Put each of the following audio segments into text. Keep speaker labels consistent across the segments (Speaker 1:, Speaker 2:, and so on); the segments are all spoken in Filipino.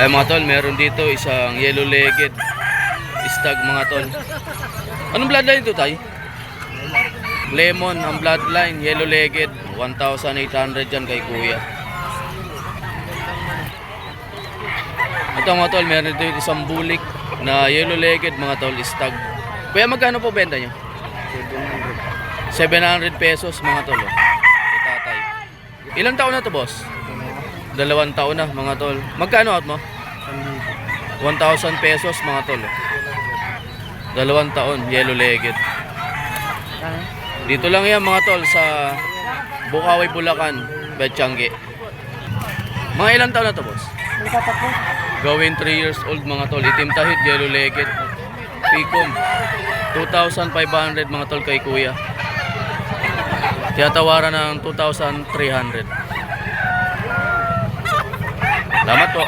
Speaker 1: Ay mga tol, meron dito isang yellow-legged stag mga tol. Anong bloodline ito tay? Lemon ang bloodline, yellow-legged. 1,800 dyan kay kuya. Ito mga tol, meron dito isang bulik na yellow-legged mga tol, stag. Kuya, magkano po benta nyo? 700 pesos mga tol. Tatay. Ilang taon na to boss? 2 taon na mga tol. Magkano out mo? 1,000 pesos mga tol. 2 taon, yellow-legged. Dito lang yan mga tol sa Bukawi, Bulacan, Betchangi. Mga ilang taon na to boss? Gawin 3 years old mga tol. Itim tahid, yellow-legged. Picom 2,500 mga tol kay kuya. Tiyatawaran ng 2,300. Salamat po.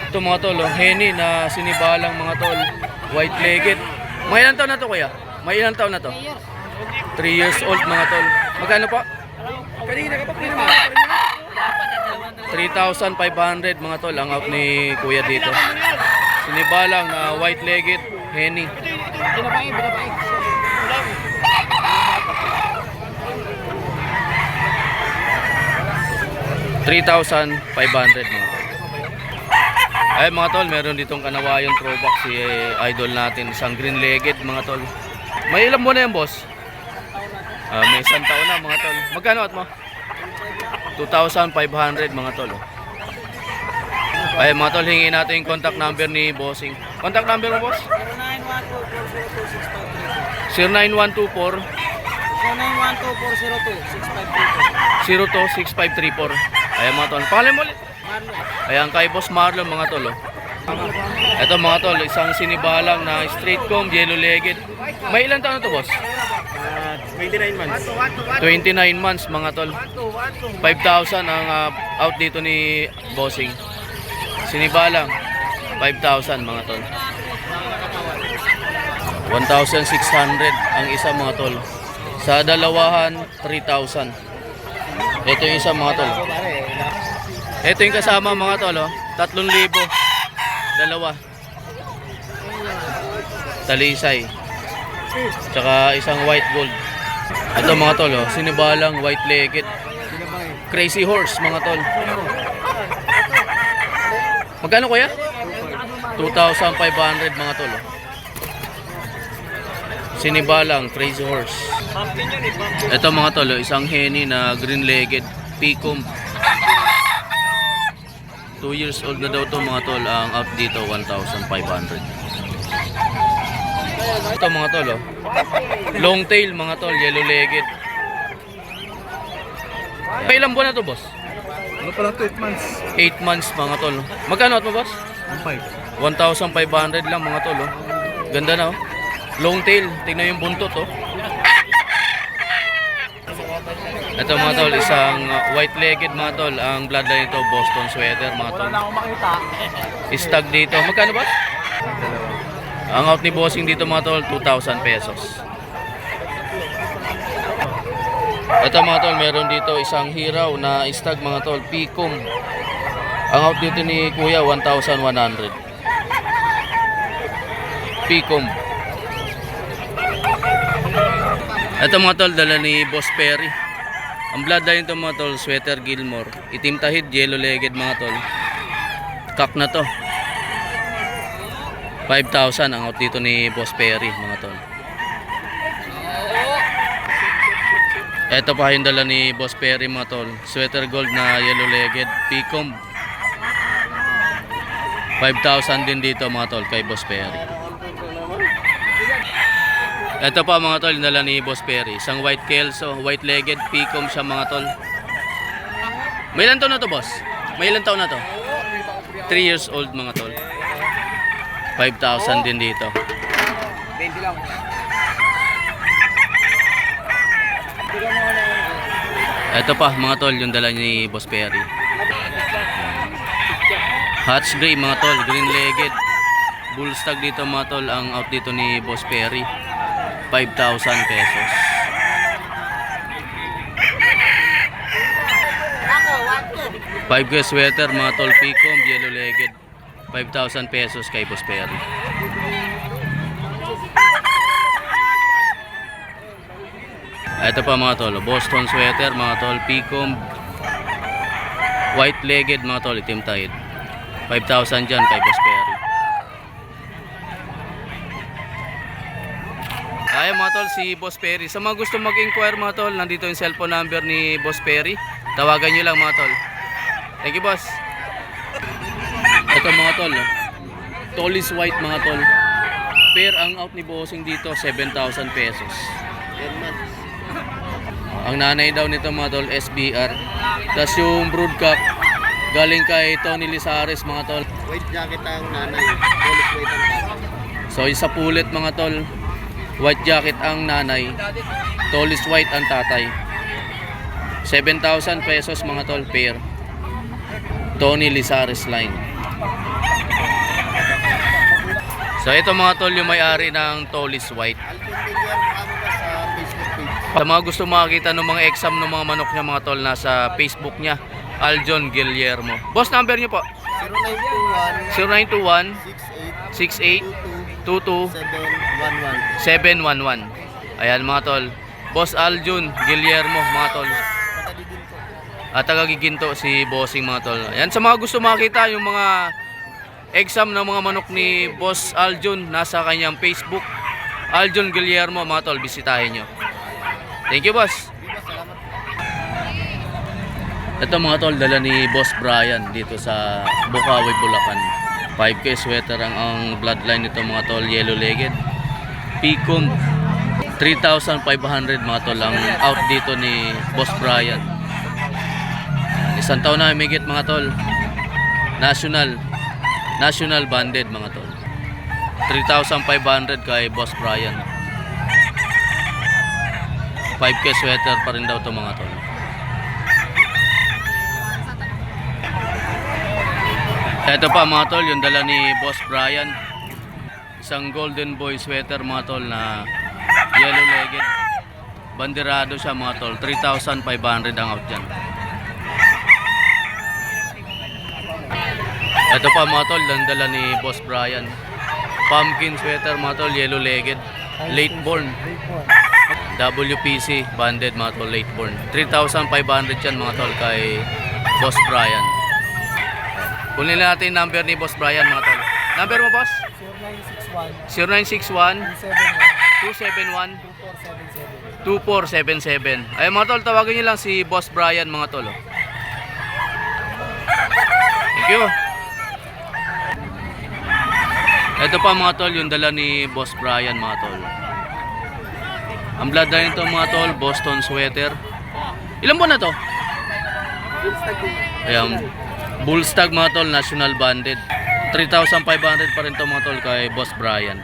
Speaker 1: Ito mga tol, henny na sinibalang mga tol, white-legged. May ilang taon na to kuya? May ilang taon na to? 3 years old mga tol. Magkano po? 3,500 mga tol ang out ni kuya dito. Sinibalang na white-legged henny. 3,500 mga tol. Ay mga tol, meron ditong kanawayon throwback si idol natin, isang green-legged mga tol. May ilang buwan na yan boss? May 1 taon na mga tol. Magkano at mo? 2,500 mga tol. Ay mga tol, hingin natin yung contact number ni Bossing. Contact number mo boss? 0912-4 026534. Ayan mga tol. Pangalan mo ulit? Ayan kay Boss Marlon mga tol. Ito mga tol, isang sinibalang na straight comb, yellow-legged. May ilang taon na to boss?
Speaker 2: 29 months.
Speaker 1: 29 months mga tol. 5,000 ang out dito ni Bossing. Sinibalang 5,000 mga tol. 1,600 ang isa mga tol. Sa dalawahan 3,000. Ito yung isa mga tol. Ito yung kasama mga tol, 3,000. Dalawa. Talisay. Tsaka isang white gold. Ito mga tol, sinibalang white-legged. Crazy horse mga tol. Magkano kuya? 2,500 mga tol. Sinibalang crazy horse. Ito mga tol, isang henny na green-legged Picom. 2 years old na daw to mga tol. Ang out dito 1,500. Ito mga tol, long tail mga tol, yellow-legged. Kailan buwan na to boss?
Speaker 2: Ano pala 8 months?
Speaker 1: 8 months mga tol. Magkano out mo boss? 1,500 lang mga tol. Ganda na long tail, tingnan yung buntot Ito mga tol, isang white-legged mga tol. Ang bloodline nito Boston sweater mga tol. Stag dito. Magkano ba? Ang out ni Bossing dito mga tol, 2,000 pesos. Ito mga tol, meron dito isang hiraw na stag mga tol, Picom. Ang out dito ni kuya 1,100. Picom. Ito mga tol, dala ni Boss Perry. Ang bloodline nito mga tol, sweater Gilmore. Itim tahid, yellow-legged mga tol. Kak na to. 5,000 ang out dito ni Boss Perry mga tol. Ito pa yung dala ni Boss Perry mga tol. Sweater gold na yellow-legged Picom. 5,000 din dito mga tol kay Boss Perry. Ito pa mga tol, dala ni Boss Perry. Isang white kelso, white-legged Picom siya mga tol. May ilang taon na to boss? May ilang taon na to? 3 years old mga tol. 5,000 din dito.
Speaker 2: 20 lang.
Speaker 1: Ito pa mga tol, yung dala ni Boss Perry. Hatch gray mga tol, green-legged. Bull stag dito mga tol, ang out dito ni Boss Perry. 5,000 pesos. 5K sweater mga tol, Picom, yellow legged. 5,000 pesos kay Boss Perry. Ito pa mga tol, Boston sweater mga tol, Picom, white legged mga tol, itim tide. 5,000 dyan kay Boss Perry. Ayan mga tol, si Boss Perry. Sa mga gusto mag-inquire mga tol, nandito yung cellphone number ni Boss Perry. Tawagan nyo lang mga tol. Thank you boss. Ito mga tol, Tollis white mga tol. Pair ang out ni Bossing dito, 7,000 pesos.
Speaker 2: 10 months.
Speaker 1: Ang nanay daw nito mga tol, SBR. Tapos yung broodcock, galing kay Tony Lizares mga tol.
Speaker 2: White jacket ang nanay. Polish white ang tatay.
Speaker 1: So isa pulit mga tol, white jacket ang nanay, Tollis white ang tatay. 7,000 pesos mga tol, pair. Tony Lizares line. So ito mga tol, yung may-ari ng Tollis white.
Speaker 2: Alvin Villar, ano ba sa Facebook page?
Speaker 1: Sa mga gusto makakita ng mga exam ng mga manok niya mga tol, nasa Facebook niya, Aljon Guillermo. Boss, number niyo po?
Speaker 2: 0921
Speaker 1: 0921
Speaker 2: 68
Speaker 1: 68
Speaker 2: 22
Speaker 1: 22
Speaker 2: 711.
Speaker 1: 711. Ayan mga tol, Boss Aljon Guillermo mga tol. At tagagiginto si Bossing mga tol. Ayan, sa mga gusto makita yung mga exam ng mga manok ni Boss Aljon, nasa kanyang Facebook, Aljon Guillermo mga tol, bisitahin nyo. Thank you boss. Ito mga tol, dala ni Boss Brian dito sa Bukawi, Bulacan. 5K sweater ang bloodline nito mga tol, yellow legged. Picom, 3,500 mga tol ang out dito ni Boss Brian. Isang taon na himigit mga tol. National banded mga tol. 3,500 kay Boss Brian. 5K sweater pa rin daw to mga tol. Ito pa mga tol, yung dala ni Boss Brian. Isang golden boy sweater mga tol na yellow legged. Banderado siya mga tol. 3,500 ang out dyan. Ito pa mga tol, dala ni Boss Brian. Pumpkin sweater mga tol, yellow legged. Late born. WPC banded mga tol, late born. 3,500 yan mga tol kay Boss Brian. Kunin natin number ni Boss Brian mga tol. Number mo boss? 0961 271 2477. Ay mga tol, tawagin niyo lang si Boss Brian mga tol. Thank you. Ito pa mga tol, yung dala ni Boss Brian mga tol. Ang bloodline nito mga tol, Boston sweater. Ilan buwan na to? Ayan, Bullstag mga tol, national banded. 3,500 pa rin to mga tol kay Boss Brian.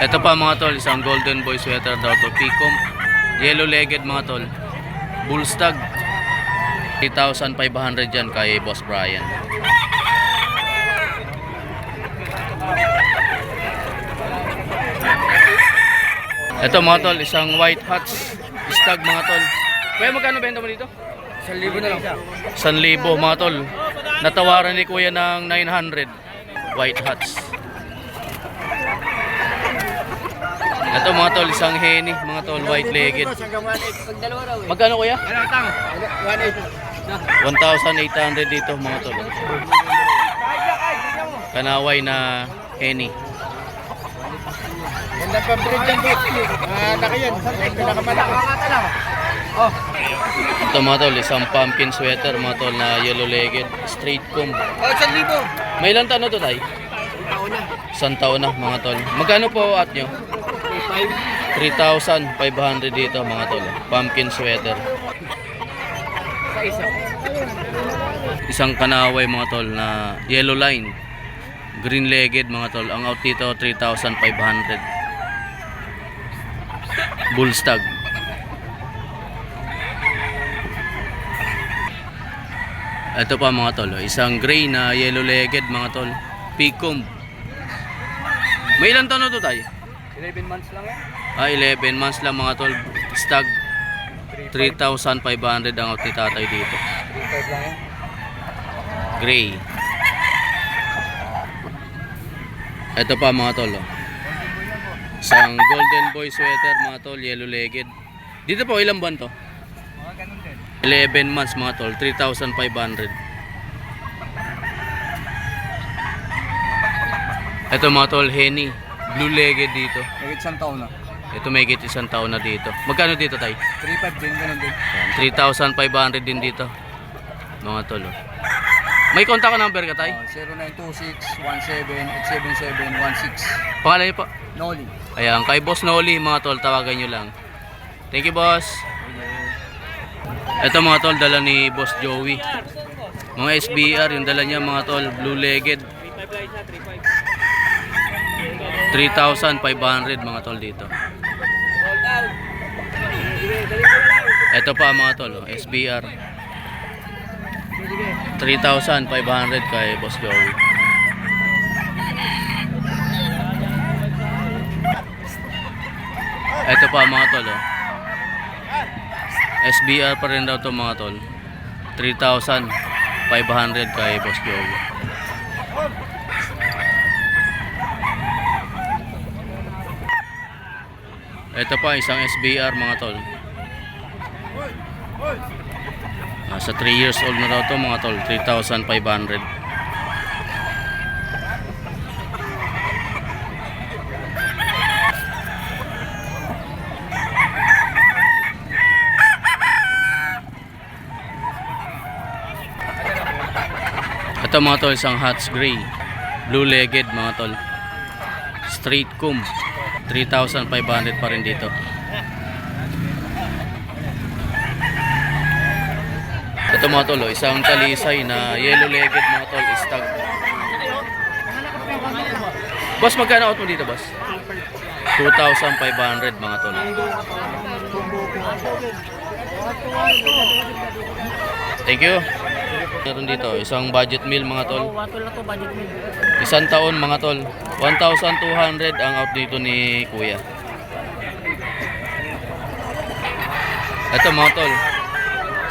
Speaker 1: Ito pa mga tol, isang golden boy sweater daw to, Picom, yellow legged mga tol, Bullstag. 3,500 dyan kay Boss Brian. Ito mga tol, isang white hats stag mga tol. Kuya, magkano benta mo dito?
Speaker 2: 1,000 na lang.
Speaker 1: 1,000 mga tol. Natawaran ni kuya ng 900 white hats. Ito mga tol, isang henny mga tol, white legged. Magkano kuya? 1,800 dito mga tol. Kanaway na henny.
Speaker 2: Ganda pa breed dyan boss. Laki yan. Pinakamalaki. Oh.
Speaker 1: Ito mga tol, isang pumpkin sweater mga tol na yellow legged, straight comb.
Speaker 2: Oh, 1,000.
Speaker 1: May ilang taon na to tay?
Speaker 2: Taon na.
Speaker 1: Isang taon na mga tol. Magkano po at nyo? 3,500 dito mga tol. Pumpkin sweater. Isang kanaway mga tol na yellow line, green legged mga tol. Ang out dito 3,500. Bullstag. Ito pa mga tol, isang gray na yellow legged mga tol, Picom. May ilang taon na to tayo?
Speaker 2: 11 months lang yan.
Speaker 1: 11 months lang mga tol, stag. 3,500 ang out ni tatay dito.
Speaker 2: 3.5 lang yan.
Speaker 1: Gray. Ito pa mga tol. Oh. Isang golden boy sweater mga tol, yellow legged. Dito po ilang buwan to?
Speaker 2: Mga ganun din.
Speaker 1: 11 months mga tol, 3,500. Ito mga tol, Henny, blue legged dito.
Speaker 2: Nagit isang taon na.
Speaker 1: Ito may higit isang taon na dito. Magkano dito tay?
Speaker 2: 3.5 din, ganun din.
Speaker 1: 3,500 din dito. Mga tol. Oh. May contact number ka tay?
Speaker 2: 0926-17-877-16.
Speaker 1: Pangalan niyo po?
Speaker 2: Noli.
Speaker 1: Ayan, kay Boss Noli mga tol, tawagan nyo lang. Thank you boss. Ito mga tol, dala ni Boss Joey. Mga SBR, yung dala niya mga tol, blue legged. 3,500 mga tol dito. Ito pa mga tol, oh, SBR. 3,500 kay Boss Joey. Ito pa mga tol, oh. SBR pa rin daw to mga tol. 3,500 kay Boss Joey. Ito pa isang SBR mga tol. Sa 3 years old na daw to mga tol, 3,500. Ito mga tol, isang Hats Gray, blue legged mga tol, straight comb, 3,500 pa rin dito. Ito mga tol, oh, isang talisay na yellow legged mga tol, stag. Boss, magkano out mo dito boss? 2,500 mga tol. Thank you. Meron dito, isang budget meal mga tol. Isang taon mga tol. 1,200 ang out dito ni Kuya. Ito mga tol,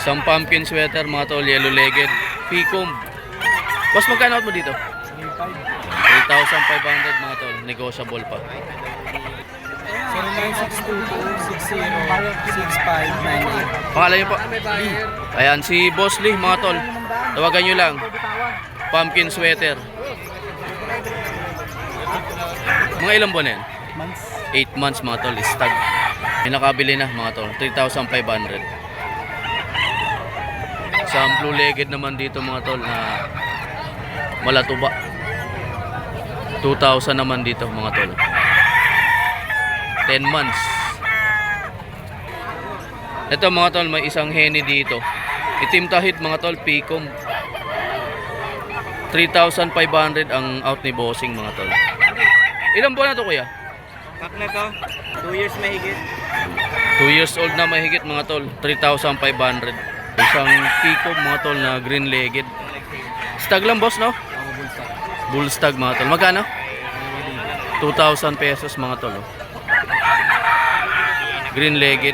Speaker 1: isang pumpkin sweater mga tol, yellow legged, P-comb. Boss, magkano out mo dito? 3,500 mga tol, negotiable pa.
Speaker 2: 0962-60-6598.
Speaker 1: Pangalan niyo po? Ayan, si Boss Lee mga tol. Tawagan nyo lang. Pumpkin sweater. Mga ilang buwan na yan? 8 months mga tol, stag. May nakabili na mga tol, 3,500. Isang blue legged naman dito mga tol na malatuba. 2,000 naman dito mga tol. 10 months. Ito mga tol, may isang Henny dito. Itim tahid mga tol, P-comb. 3,500 ang out ni Bossing mga tol. Ilang buwan na to kuya?
Speaker 2: Kak na to, 2 years mahigit.
Speaker 1: 2 years old na mahigit mga tol, 3,500. Isang P-comb mga tol na green legged. Stag lang boss no? Bull stag mga tol. Magkano? 2,000 pesos mga tol. Oh. Green legged.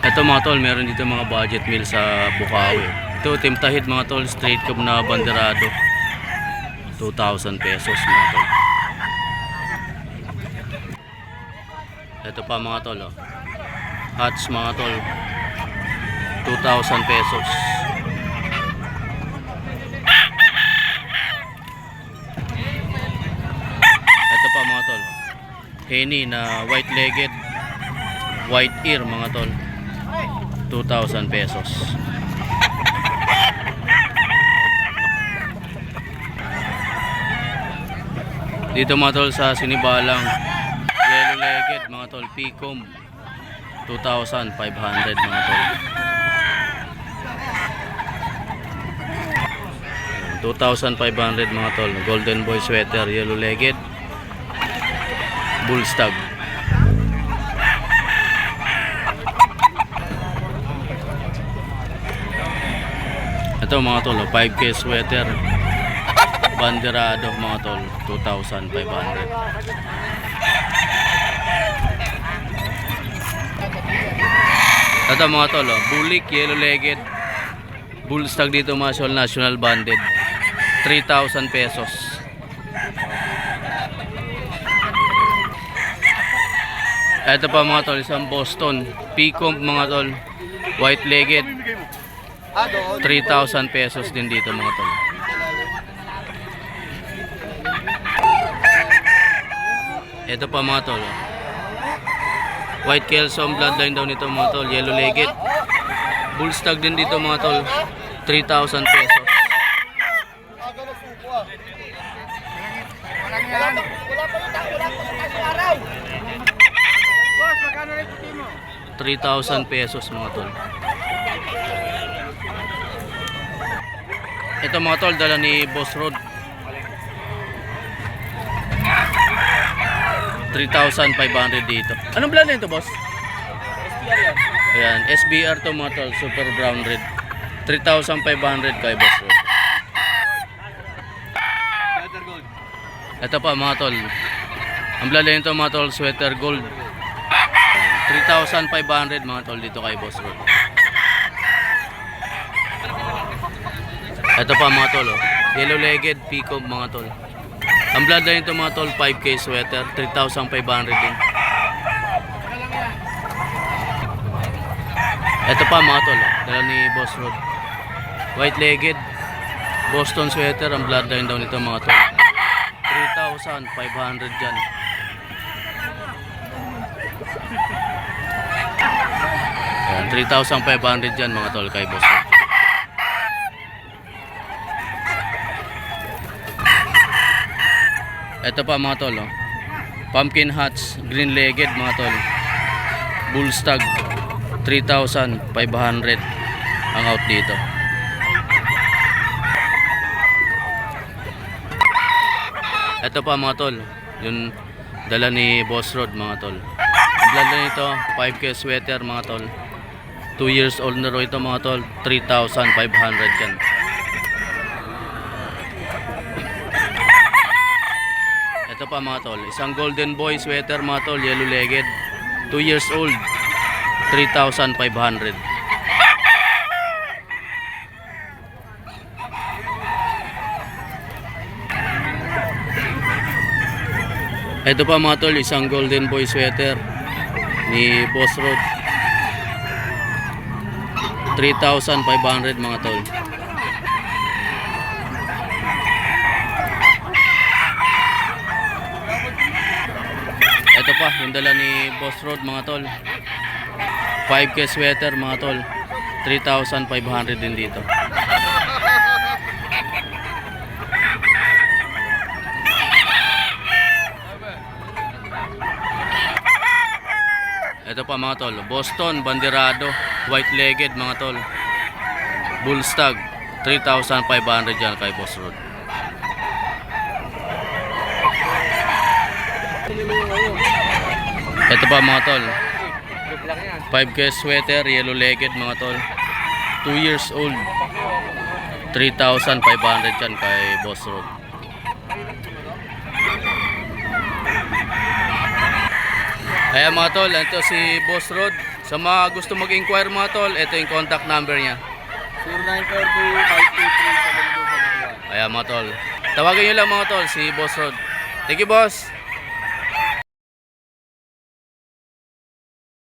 Speaker 1: Ito mga tol, meron dito mga budget meal sa Bukawi. Ito timtahid mga tol, straight cup na banderado. 2,000 pesos mga tol. Ito pa mga tol, oh. Hats mga tol, 2,000 pesos. Ito pa mga tol, Henny na white legged, white ear mga tol, 2,000 pesos. Dito mga tol sa Sinibalang, yellow legged mga tol, P-comb, 2,500 mga tol. 2,500 mga tol. Golden boy sweater, yellow legged, bull stag. Ito mga tol, 5K sweater, banderado mga tol, 2,500. Ito mga tol, oh, bulik, yellow-legged. Bull stag dito mga tol, national banded. 3,000 pesos. Ito pa mga tol, isang Boston. Peacock mga tol. White-legged. 3,000 pesos din dito mga tol. Ito pa mga tol. White Kelsom bloodline daw nito mga tol. Yellow-legged. Bull stag din dito mga tol. 3,000 pesos.
Speaker 2: Boss, magkano rin puti mo?
Speaker 1: 3,000 pesos mga tol. Ito mga tol, dala ni Boss Rod. 3,500 dito. Anong brand nito, boss?
Speaker 2: SPR yan.
Speaker 1: Ayan, SBR to mga tol, super brown red. 3,500 kay Boss Rod.
Speaker 2: Leather gold.
Speaker 1: Ito pa mga tol. Ang brand nito mga tol, sweater gold. 3,500 mga tol dito kay Boss Rod. Ito pa mga tol, oh. Yellow-legged peacock mga tol. Ang bloodline nito mga tol, 5K sweater, 3,500 din. Ito pa mga tol, oh. Dala ni Boss Rod. White-legged Boston sweater, ang bloodline daw nito mga tol. 3,500 dyan. Ayan, 3,500 dyan mga tol kay Boss Rod. Ito pa mga tol, oh. Pumpkin hats, green-legged mga tol. Bull stag, 3,500 ang out dito. Ito pa mga tol, yung dala ni Boss Rod mga tol. Ang blanda nito, 5K sweater mga tol. 2 years old na ro ito mga tol, 3,500 yan. Ito pa mga tol, isang golden boy sweater mga tol, yellow-legged. 2 years old, 3,500. Ito pa mga tol, isang golden boy sweater ni Boss Rod. 3,500 mga tol. Ito pa, yung dala ni Boss Rod mga tol. 5K sweater mga tol. 3,500 din dito. Ito pa mga tol, Boston banderado, white-legged mga tol. Bull stag, 3,500 yan kay Boss Rod. Ito pa mga tol, 5K sweater, yellow-legged mga tol. 2 years old, 3,500 yan kay Boss Rod. Ayan mga tol, ito si Boss Rod. Sa mga gusto mag-inquire mga tol, ito yung contact number niya.
Speaker 2: 0942-523-7271.
Speaker 1: Ayan mga tol, tawagin nyo lang mga tol si Boss Rod. Thank you boss.